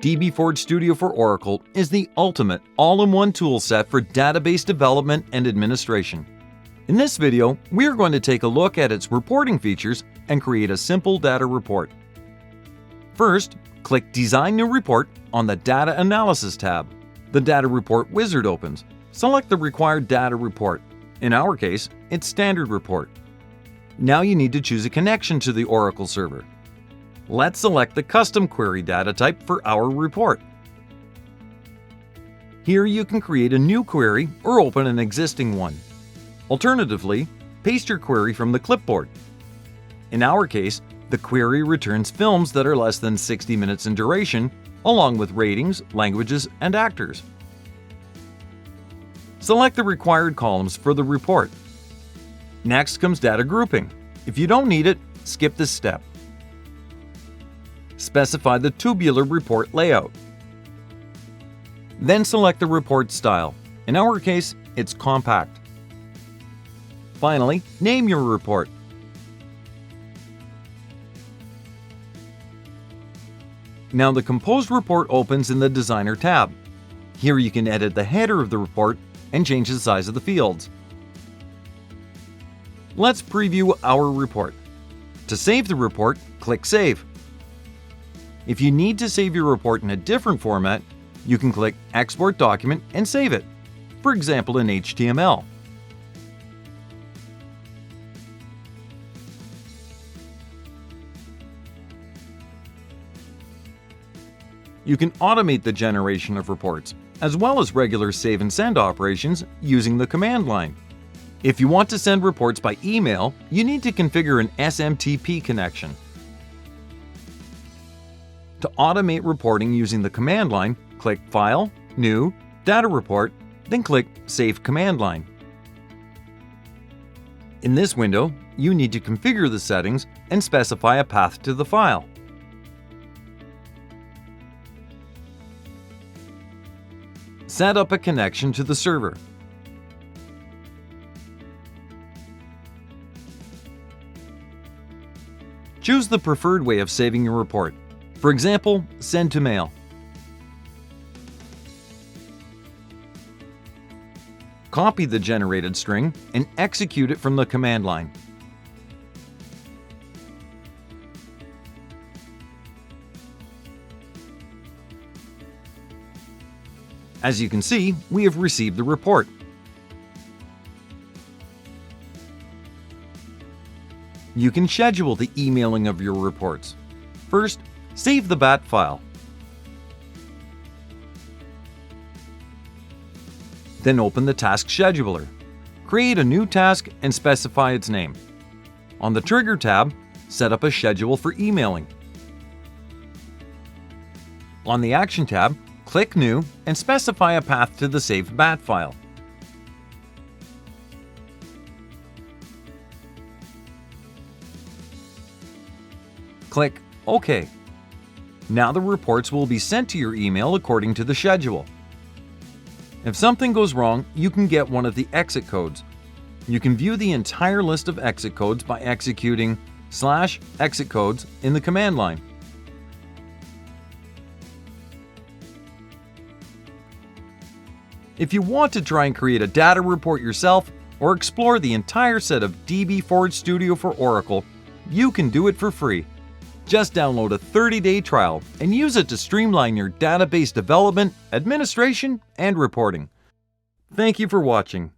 dbForge Studio for Oracle is the ultimate all-in-one toolset for database development and administration. In this video, we are going to take a look at its reporting features and create a simple data report. First, click Design New Report on the Data Analysis tab. The Data Report wizard opens. Select the required data report. In our case, it's Standard Report. Now you need to choose a connection to the Oracle server. Let's select the custom query data type for our report. Here you can create a new query or open an existing one. Alternatively, paste your query from the clipboard. In our case, the query returns films that are less than 60 minutes in duration, along with ratings, languages, and actors. Select the required columns for the report. Next comes data grouping. If you don't need it, skip this step. Specify the tubular report layout. Then select the report style. In our case, it's compact. Finally, name your report. Now the composed report opens in the Designer tab. Here you can edit the header of the report and change the size of the fields. Let's preview our report. To save the report, click Save. If you need to save your report in a different format, you can click Export Document and save it, for example in HTML. You can automate the generation of reports, as well as regular save and send operations using the command line. If you want to send reports by email, you need to configure an SMTP connection. To automate reporting using the command line, click File, New, Data Report, then click Save Command Line. In this window, you need to configure the settings and specify a path to the file. Set up a connection to the server. Choose the preferred way of saving your report. For example, send to mail. Copy the generated string and execute it from the command line. As you can see, we have received the report. You can schedule the emailing of your reports. First, save the BAT file. Then open the Task Scheduler. Create a new task and specify its name. On the Trigger tab, set up a schedule for emailing. On the Action tab, click New and specify a path to the saved BAT file. Click OK. Now the reports will be sent to your email according to the schedule. If something goes wrong, you can get one of the exit codes. You can view the entire list of exit codes by executing /exitcodes in the command line. If you want to try and create a data report yourself or explore the entire set of dbForge Studio for Oracle, you can do it for free. Just download a 30-day trial and use it to streamline your database development, administration, and reporting. Thank you for watching.